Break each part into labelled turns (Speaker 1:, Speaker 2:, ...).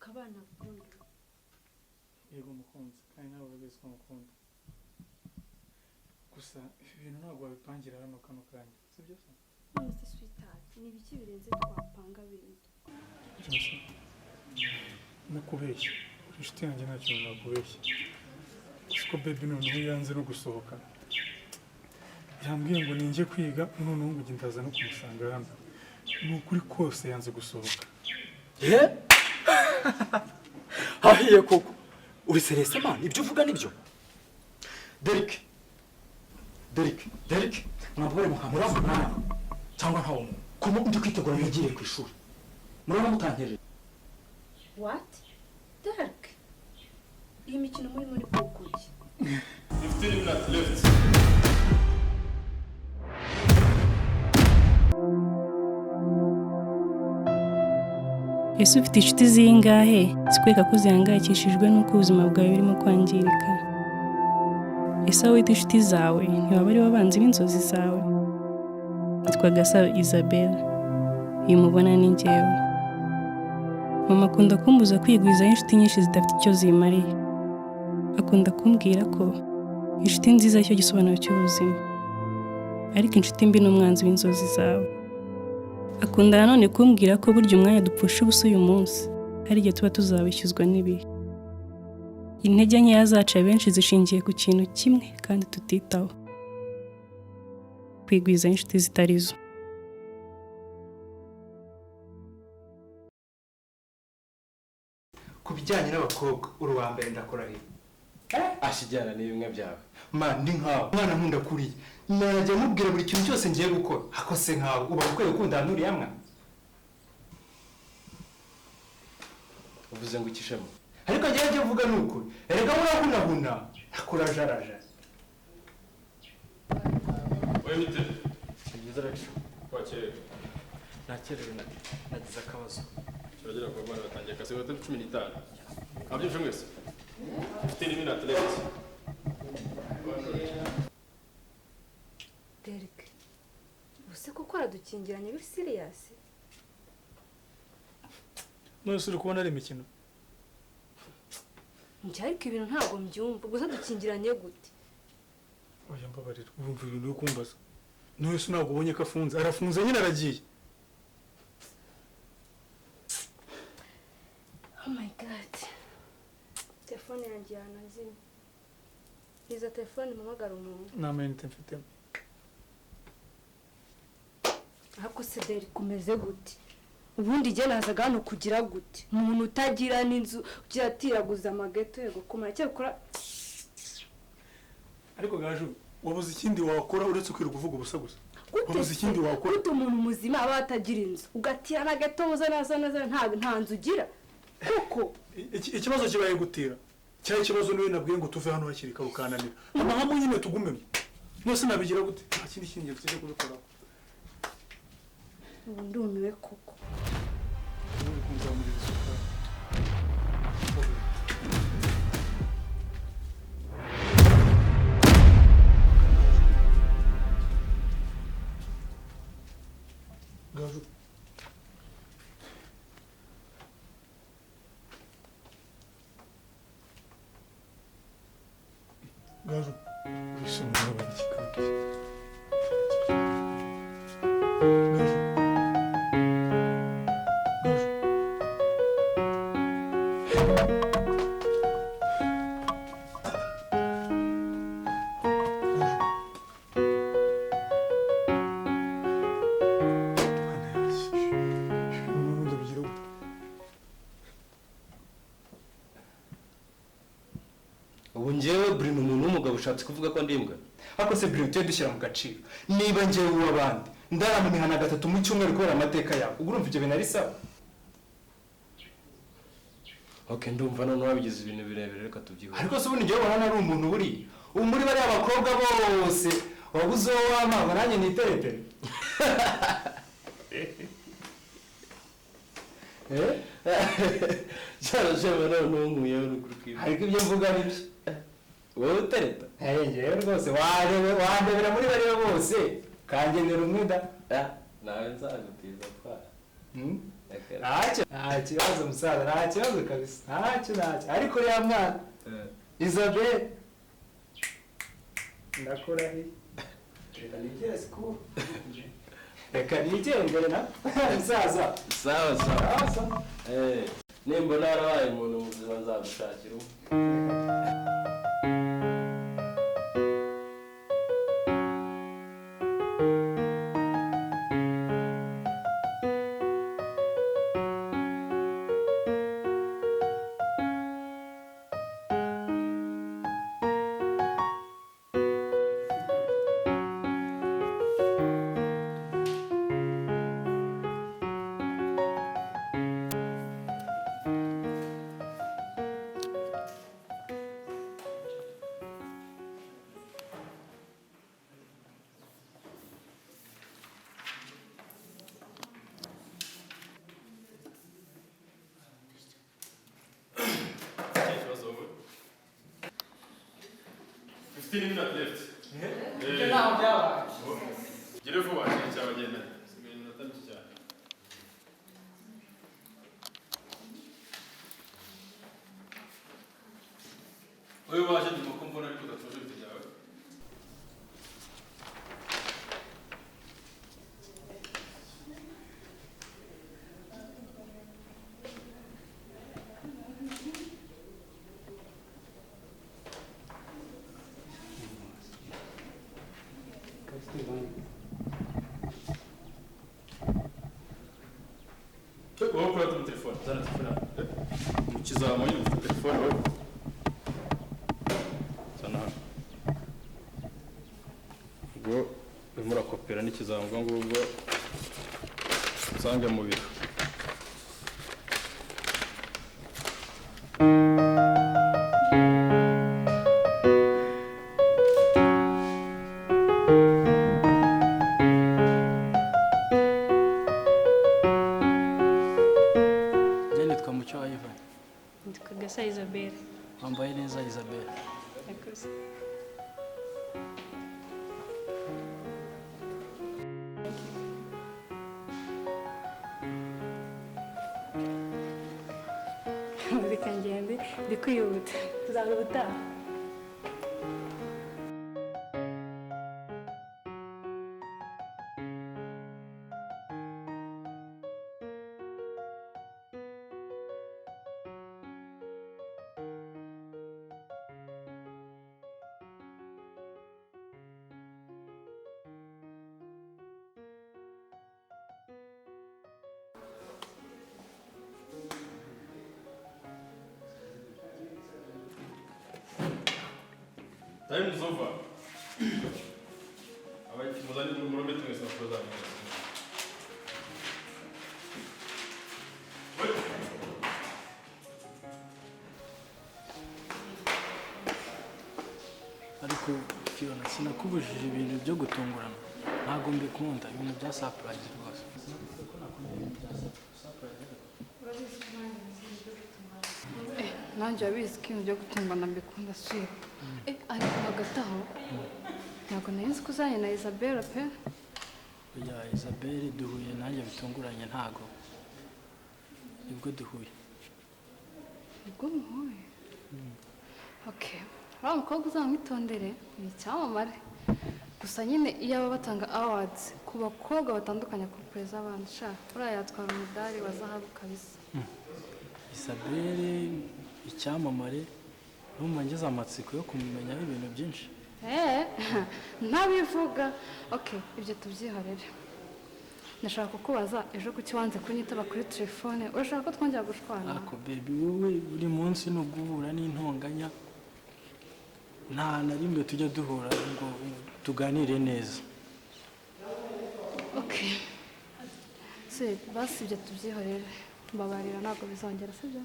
Speaker 1: ukabana gukunda.
Speaker 2: Yego mukunzi kandi nawe urabizi ko mukunda. Gusa ibintu ntabwo wabipangira hano kano kanya sibyo se?
Speaker 1: None sweetheart ni biki birenze twapanga bindi?
Speaker 2: Cyose nakubeshya inshuti yanjye nta kintu nakubeshya siko baby noneho yanze no gusohoka yambwiye ngo ninjye kwiga noneho ngo ndaza no kumusanga hano ni ukuri kose yanze gusohoka.
Speaker 3: Hahiye koko uri serese man ibyo uvuga nibyo. Derek mwabwore mukamura cyangwa ntawo kumo ndi kwitegura mugire ku ishuri murabona mutankeje.
Speaker 1: What? Derek iyi mikino muri kukuki
Speaker 4: 15 minutes left.
Speaker 5: Ese ufite inshuti zingahe zikweka ko zihangayikishijwe n'uko ubuzima bwawe burimo kwangirika? Ese wowe wita inshuti zawe ntibaba ari abanzi b'inzozi zawe? Nitwa Gasabo Isabelle, uyu mubona ni njyewe. Mama akunda kumbuza kwigwizaho inshuti nyinshi zidafite icyo zimariye. Akunda kumbwira ko inshuti nziza cyo gisobanuro cy'ubuzima, ariko inshuti mbi ni umwanzi w'inzozi zawe. Akunda nanone kumbwira ko burya umwanya dupfusha ubusa uyu munsi hari igihe tuba tuzabishyuzwa n'ibihe. Intege nkeya zacu benshi zishingiye ku kintu kimwe kandi tutitaho: kwigwiza inshuti zitarizo.
Speaker 3: Kubijyanye n'abakobwa uruwa mbere ndakora he?
Speaker 6: Ashijyana ni bimwe byawe.
Speaker 3: Man ndi nkawe mwana nkunda kuriye najya mubwira buri kintu cyose ngiye gukora akose nkawe uba ukwiye gukunda nuriya mwana.
Speaker 6: Uvuze ngo ikishemo
Speaker 3: ariko njye mvuga nuko erega murahunahuna akurajaraja.
Speaker 4: Wewe mite
Speaker 6: byiza rero
Speaker 4: kwakire
Speaker 6: nakerewe nagize akabazo
Speaker 4: turagera kwa bwana batangiye kasi wa 15. Abyumve mwese 15 minutes left.
Speaker 1: Derek use kuko aradukingiranye biri serious?
Speaker 2: Mwese uri kubona ari imikino?
Speaker 1: Njye ariko ibintu ntabwo mbyumva gusa dukingiranye gute?
Speaker 2: Oya mbabarira urumva ibintu uri kumbaza. Mwese ntabwo ubonye ko afunze arafunze nyine aragiye.
Speaker 1: Oh my god. Telefone yanjye yanazimye. Iza telefone mpamagara umuntu.
Speaker 2: Nta mayinite mfite.
Speaker 1: Ariko se Derek umeze gute? Ubundi jye nazaga hano kugira gute? Umuntu utagira n'inzu ugira atiraguza amageto yego kumara cyo gukora.
Speaker 2: Ariko gaju wabuze ikindi wakora uretse kwiruka uvuga ubusa gusa. Wabuze ikindi wakora?
Speaker 1: Gute umuntu muzima aba atagira inzu ugatira na gato uzana nta nzu ugira? Koko
Speaker 2: ikibazo kibaye gutira cyari ikibazo niwe nabwiye ngo tuve hano hakiri karukananira amahamo nyine tugumemo mwese nabigira gute akindi kintu cyo kubikora
Speaker 1: ndumiwe koko
Speaker 2: uri kunzamurira isuka Gaju Gaju, isso não é de canto.
Speaker 6: ubu njyewe buri umuntu w'umugabo ushatse kuvuga ko ndimbwa.
Speaker 3: Ako se buri ugiye dushyira mu gaciro niba njyewe uw'abandi ndaramunihana gatatu mu cyumweru kubera amateka yawe urumva ibyo bintu ari sawa?
Speaker 6: Okay ndumva none wabigize ibintu birebire reka tubyiho.
Speaker 3: Ariko se ubundi njyewe ubona ari umuntu buri ubu muri bari abakobwa bose wabuze uwo wamanga nanjye niteretere.
Speaker 6: Cyarashema none nkunguyeho n'ukuri kwiba.
Speaker 3: Ariko ibyo mvuga ni byo.
Speaker 6: Wowe utereta?
Speaker 3: Njyewe rwose wandebera muri bari bose kangenera umwida.
Speaker 6: Nawe nzagutiza twara.
Speaker 3: nta kibazo musaza, nta kibazo kabisa, ntacyo ariko uriya mwana Isabelle ndakurahiye. Reka nigere sikuru, reka nigere na musaza.
Speaker 6: Sawa nimbona harabaye umuntu muzima nzagushakira
Speaker 4: Fifteen minutes left. Gire vuba cyabagenda. Sigaye iminota mike cyane. Wewe waje ndimo kumbona ariko udatuje ibintu byawe. Wowe kuri tu telefone, zana telefone. Mukiza muri telefone wowe. Sana. Ubwo urimo urakopera n'ikizamwa ngubwo usange mu biro.
Speaker 5: Isabelle.
Speaker 7: Wambaye neza Isabelle.
Speaker 5: Yakoze. Reka ngende ndi kwihuta. Tuzabona ubutaha.
Speaker 4: Time is over. Abaki muzani muri meeting is not program.
Speaker 7: Ariko Fiona sinakubujije ibintu byo gutungurana. Ntago mbikunda ibintu bya surprise rwose.
Speaker 1: Nanjye abizi ko ibintu byo gutungurana mbikunda sweet. Ariko hagati aho ntabwo nari nzi ko uzanye na Isabelle pe.
Speaker 7: Oya Isabelle duhuye nanjye bitunguranye ntago. Nibwo duhuye.
Speaker 1: Nibwo muhuye? Okay. Uriya mukobwa uzamwitondere ni icyamamare. Gusa nyine iyo aba batanga awards ku bakobwa batandukanye ku kwezi abandi sha uriya yatwara umudari wa zahabu kabisa.
Speaker 7: Isabelle icyamamare numva ngeze amatsiko yo kumenyaho ibintu byinshi.
Speaker 1: Ntabivuga. Okay, ibyo tubyihorere. Nashaka kukubaza ejo kuki wanze kunyitaba kuri telefone urashaka ko twongera gushwana?
Speaker 7: Ako baby wowe buri munsi no guhura n'intonganya nta na rimwe tujya duhura ngo tuganire neza.
Speaker 1: Okay. Basi ibyo tubyihorere. Mbabarira ntabwo bizongera sibyo?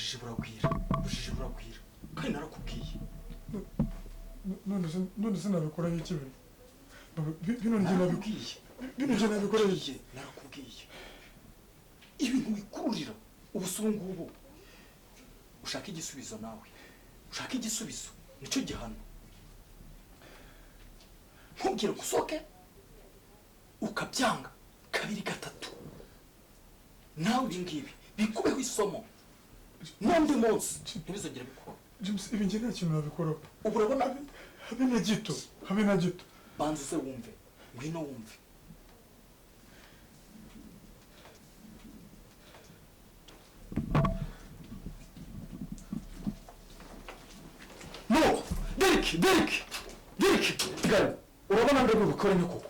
Speaker 3: ubujiji buragwira kandi narakubwiye
Speaker 2: none se nabikora iki bino njye nabikora iki
Speaker 3: narakubwiye ibintu bikururira ubusubungubu ushaka igisubizo nawe ushaka igisubizo nicyo gihano ntubwire gusoke ukabyanga kabiri gatatu nawe ibi ngibi bikubeho isomo n'undi munsi ntibizongere bikubaho
Speaker 2: James ibi njye nta kintu nabikoraho
Speaker 3: ubu urabona
Speaker 2: habe na gito
Speaker 3: banza uze wumve ngwino wumve no Derek gara urabona ndabwo bikora ni koko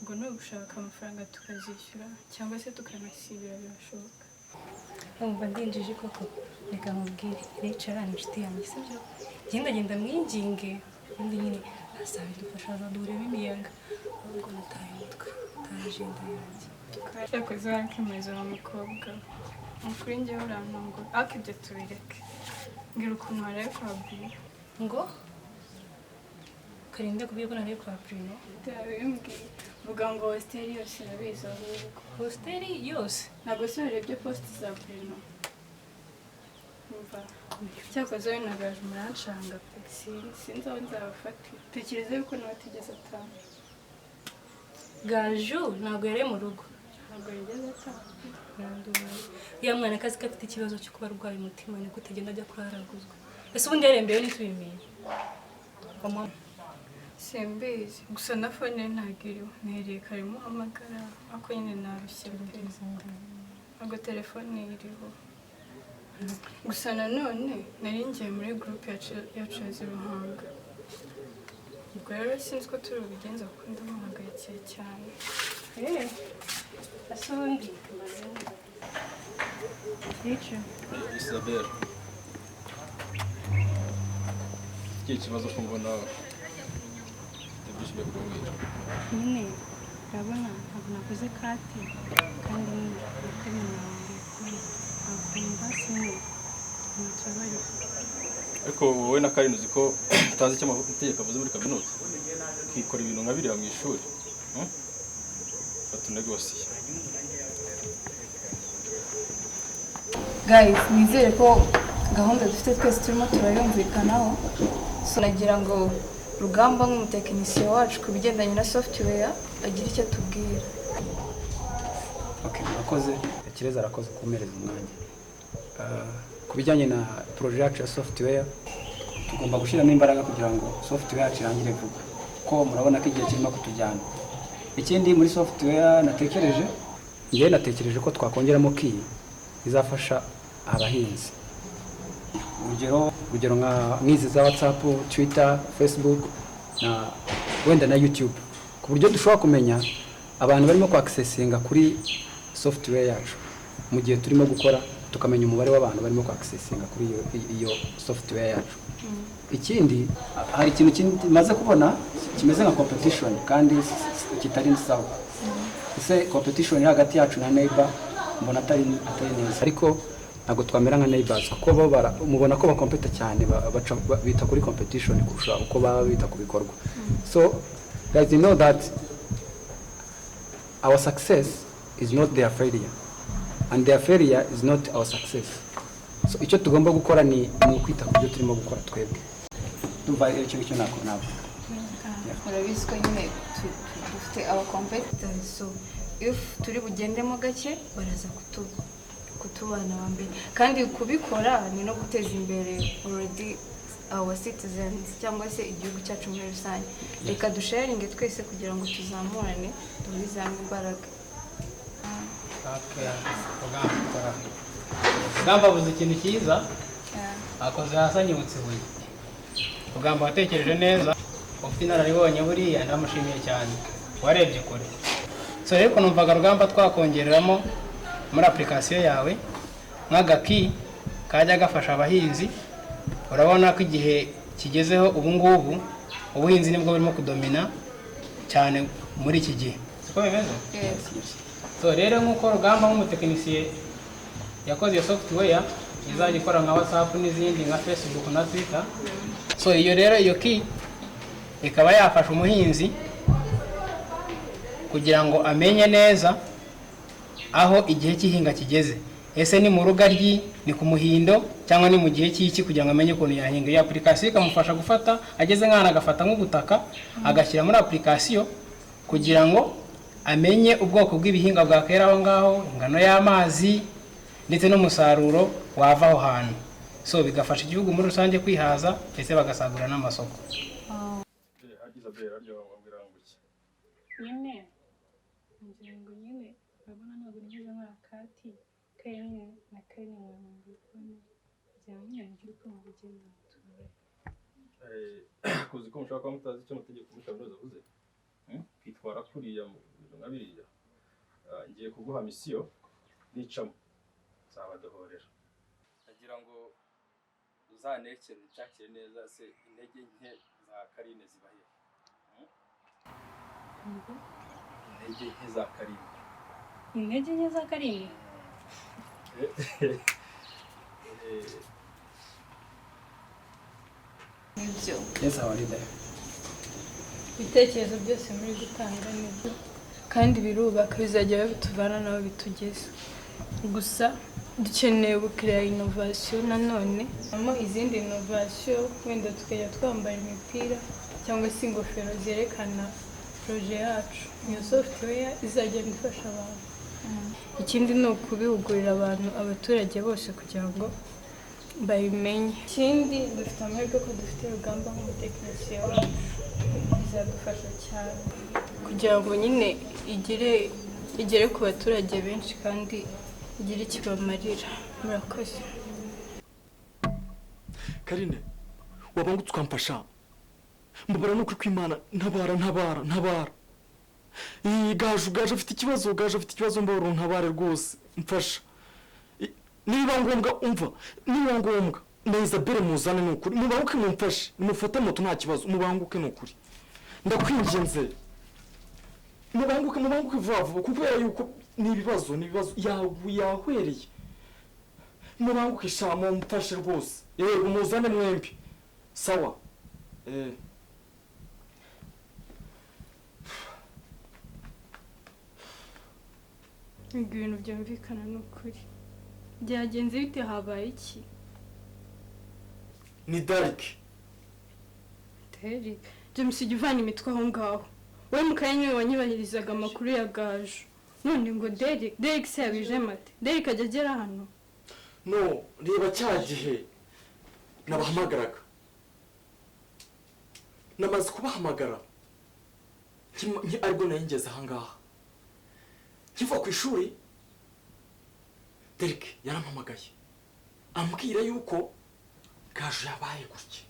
Speaker 5: ngo no gushaka amafaranga tukazishyura cyangwa se tukanasibira birashoboka umva ndinjije koko reka nkubwire Rachel ni inshuti yanjye sibyo genda mwinginge undi nyine asaba idufasha azaduremo imiyaga ahubwo nataye umutwe tajenda yanjye yakoze wankemeza wa mukobwa ukuri njyewe urantungura ariko ibyo tubireke mbwira ukuntu waraye kwa buri ngo karinde kubwiye ko nariye kwa Bruno ndabimbwiye vuga ngo hosteli yose irabizi ahubwo hosteli yose ntabwo se warebye posti za Bruno umva cyakoze we nagaje umuranshanga pe sinzi aho nzabafatira tekereza yuko nawe atigeze ataha Gaju ntabwo yari mu rugo ntabwo yigeze ataha ya mwana kazi afite ikibazo cyo kuba arwaye umutima niko utagenda ajya kuraraguzwa ese ubundi yarembewe n'itubimenye mama simbizi gusa na fone ntagiriwe ntereye kare muhamagara ako nyine narushye pe ntabwo telefone iriho gusa nanone nari ngiye muri groupe yacu ya Ziruhanga ubwo rero sinzi ko turi bubigenza kuko ndamuhagayikiye cyane ese ubundi Rachel
Speaker 4: Isabelle ikihe kibazo ko mbona byishimiye kubwira
Speaker 5: nyine urabona ntabwo nakoze kati kandi nyine akunda sinye ntitubari
Speaker 4: ariko wowe na Karine uzi ko utazi icyo amategeko avuze muri kaminuza ukikora ibintu nka biriya mu ishuri batunegosiye
Speaker 1: guys nizere ko gahunda dufite twese turimo turayumvikanaho so nagira ngo Rugamba nk'umutekinisiye wacu ku bigendanye na software agira icyo atubwira.
Speaker 8: Okay, murakoze. Kireza arakoze kumereza umwanya. Ku bijyanye na project ya software tugomba gushyiramo imbaraga kugira ngo software yacu irangire vuba. Ko murabona ko igihe kirimo kutujyana. Ikindi muri software natekereje ko twakongeramo key izafasha abahinzi. Urugero nka nk'izi za WhatsApp, Twitter, Facebook na wenda na YouTube. Ku buryo dushobora kumenya abantu barimo ku-accessinga kuri software yacu. Mu gihe turimo gukora tukamenya umubare w'abantu barimo ku-accessinga kuri iyo software yacu. Ikindi hari ikintu kimaze kubona kimeze nka competition kandi kitari sawa. Ese competition hagati yacu na neighbor mbona atari neza. Ariko ntabwo twamera nka neighbors kuko bo mubona ko bakompeta cyane bita kuri competition kurusha uko baba bita ku bikorwa. So guys, you know that our success is not their failure and their failure is not our success. So icyo tugomba gukora ni ukwita ku byo turimo gukora twebwe. ndumva icyo ngicyo navuga.
Speaker 1: urabizi ko nyine dufite aba competitors, so if turi bugendemo gake baraza kutubana wa mbere, kandi kubikora ni no guteza imbere already our citizens cyangwa se igihugu cyacu muri rusange. Reka dusharinge twese kugira ngo tuzamurane duhurize hamwe imbaraga.
Speaker 9: Ugamba buze ikintu cyiza akoze hasanyutse buye. Ugamba watekereje neza, ufite inararibonye buriya ndamushimiye cyane, warebye kure. So rero numvaga Rugamba twakongereramo muri application yawe nk'agaki kajya gafasha abahinzi. Urabona ko igihe kigezeho ubu ngubu ubuhinzi nibwo burimo kudomina cyane muri iki gihe, siko bimeze? So rero nk'uko Rugamba nk'umutekinisiye yakoze iyo software izajya ikora nka WhatsApp n'izindi nka Facebook na Twitter. So iyo rero iyo key ikaba yafasha umuhinzi kugira ngo amenye neza aho igihe cy'ihinga kigeze. Ese ni mu rugaryi, ni ku muhindo, cyangwa ni mu gihe cy'iki, kugira ngo amenye ukuntu yahinga. Iyo application ikamufasha gufata, ageze nk'ahantu agafata nk'ubutaka agashyira muri application kugira ngo amenye ubwoko bw'ibihingwa bwakera aho ngaho, ingano y'amazi ndetse n'umusaruro wava aho hantu. So bigafasha igihugu muri rusange kwihaza ndetse bagasagurira n'amasoko.
Speaker 5: Nyine ingingo nyine urabona ntabwo nigeze nkora kati k'imwe na karindwi mu telefone kugira ngo nyine ngire uko mubigenda
Speaker 4: kuzi ko mushaka mutazi icyo amategeko muri kaminuza avuze kwitwara kuriya mu bintu nka biriya. Ngiye kuguha misiyo nicamo zabadohorera, ndagira ngo uzanekere nshakire neza se intege nke za Karine zibahe. Intege nke za Karine.
Speaker 5: intege nke za Karine?
Speaker 1: Nibyo.
Speaker 8: Yes, how are you there?
Speaker 10: Ibitekerezo byose muri gutanga nibyo kandi birubaka, bizajya bituvana naho bitugeze. Gusa dukeneye gukira innovation nanone, amo izindi innovation wenda tukajya twambara imipira cyangwa se ingofero zerekana projet yacu. Iyo software izagenda ifasha abantu. Ikindi ni ukubihugurira abantu, abaturage bose kugira ngo babimenye. Ikindi dufite amahirwe ko dufite Rugamba nk'umutekinisiye wacu, bizadufasha cyane kugira ngo nyine igere ku baturage benshi kandi igire ikibamarira. Murakoze.
Speaker 3: Karine, wabangutse ukamfasha. Mbabara nuko kwimana ntabara. Gaje afite ikibazo mbabara ntabare rwose. Mfasha. Niba ngombwa umva, niba ngombwa neza bere muzane n'ukuri. Mubanguke mumfashe, mufate moto nta kibazo, mubanguke n'ukuri. Ndakwinginze. Mubanguke vuba kubera yuko nibibazo yahwereye. Mubanguke shamo mfashe rwose. Yego muzane mwembi. Sawa.
Speaker 10: Ibintu byumvikana n'ukuri. Byagenze bite, habaye iki?
Speaker 3: Ni Derek.
Speaker 10: Derek, James ivana imitwe aho ngaho. We mukanya wanyibahirizaga amakuru ya Gaju. None ngo Derek se yabije mate. Derek ajya agera hano.
Speaker 3: No, reba cyagihe nabahamagaraga. Namaze kubahamagara. Ariko nayingeze aha ngaha. Kiva ku ishuri, Derek yarampamagaye. Ambwira yuko Gaju yabaye gutya.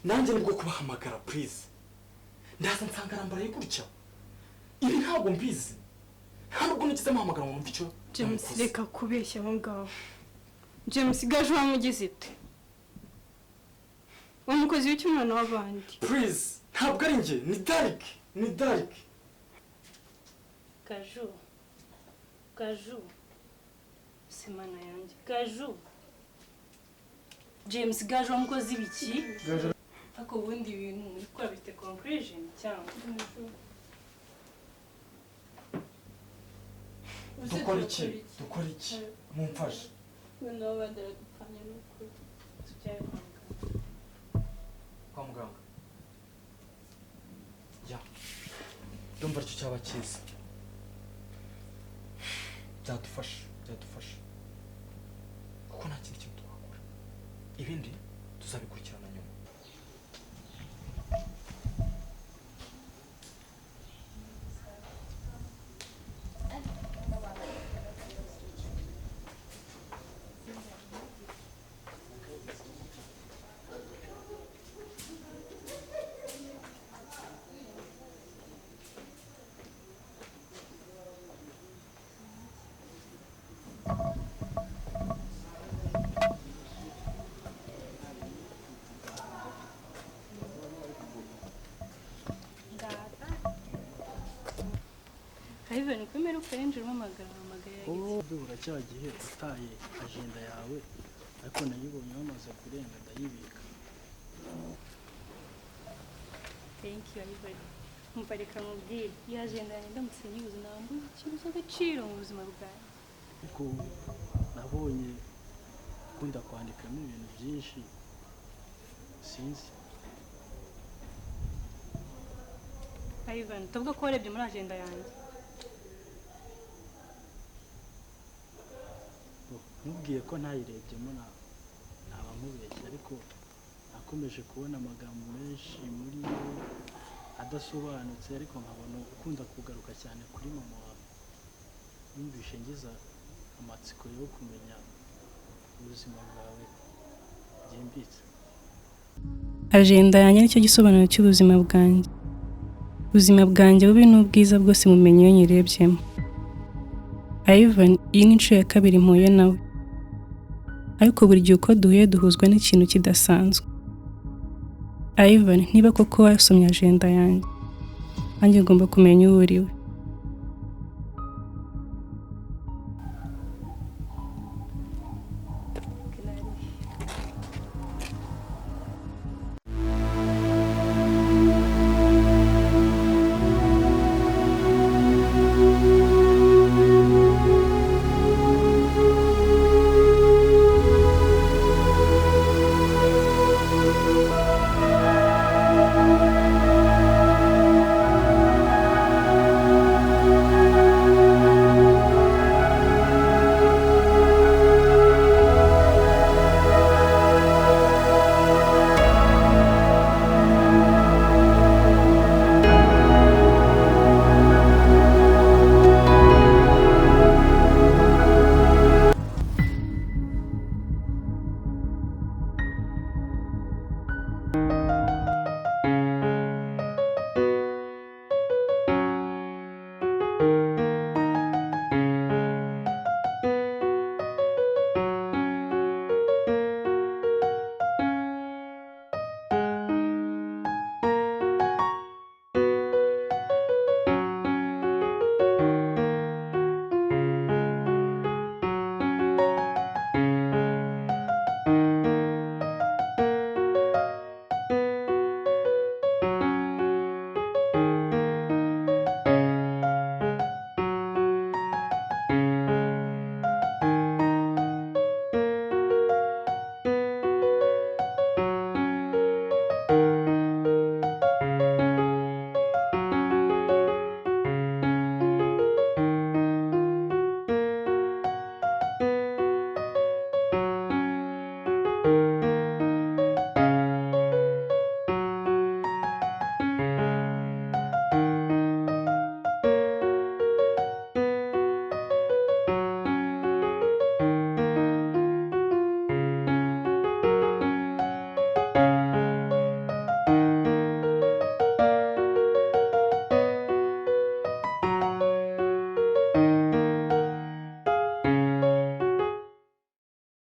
Speaker 3: Nanjye nibwo kubahamagara please. Ndaza nsanga arambaraye gutya. Ibi ntabwo mbizi. Ntabwo nikize muhamagara ngo mvico.
Speaker 10: James reka kubeshya aho ngaho. James Gaju wamugize ite? Umukozi w'icyumwana w'abandi.
Speaker 3: Please, ntabwo ari njye, ni Derek.
Speaker 5: Gaju semana yanjye. Gaju James Gaju wamukoze ibiki? Ako ubundi ibintu muri kwa bite conclusion cyangwa
Speaker 3: Dukora iki? Mumfashe.
Speaker 10: None badara dupfanya n'ukuri.
Speaker 5: tujyayo.
Speaker 3: amafaranga ya ndumva aricyo cyaba cyiza byadufasha kuko nta kindi kintu twakora ibindi tuzabikurikirana nyuma.
Speaker 5: Ivan, kwemera ukayenjira umamagara
Speaker 7: dubura cya gihe utaye agenda yawe ariko nayibonye bamaze kurenga ndayibika.
Speaker 5: Thank you Ivan. Umva reka mubwire iyo agenda yanjye ndamutse nyibuze nambuze ikintu cy'agaciro mu buzima bwawe.
Speaker 7: Ariko nabonye ukunda kwandikamo ibintu byinshi sinzi.
Speaker 5: Ivan, tuvuga ko warebye muri agenda yanjye.
Speaker 7: Mubwiye ko ntayirebyemo naba nkubeshye ariko nakomeje kubona amagambo menshi muri yo adasobanutse ariko nkabona ukunda kugaruka cyane kuri mama wawe. Yumvishe ngiza amatsiko yo kumenya ubuzima bwawe byimbitse.
Speaker 5: Agenda yanjye nicyo gisobanuro cy'ubuzima bwanjye. Ubuzima bwanjye bubi n'ubwiza bwose mumenye iyo nyirebyemo. Ivan, iyi ni inshuro ya kabiri mpuye nawe. Ariko buri gihe uko duhuye duhuzwa n'ikintu kidasanzwe. Ivan, niba koko wasomye agenda yanjye, nanjye ngomba kumenya uwo uriwe.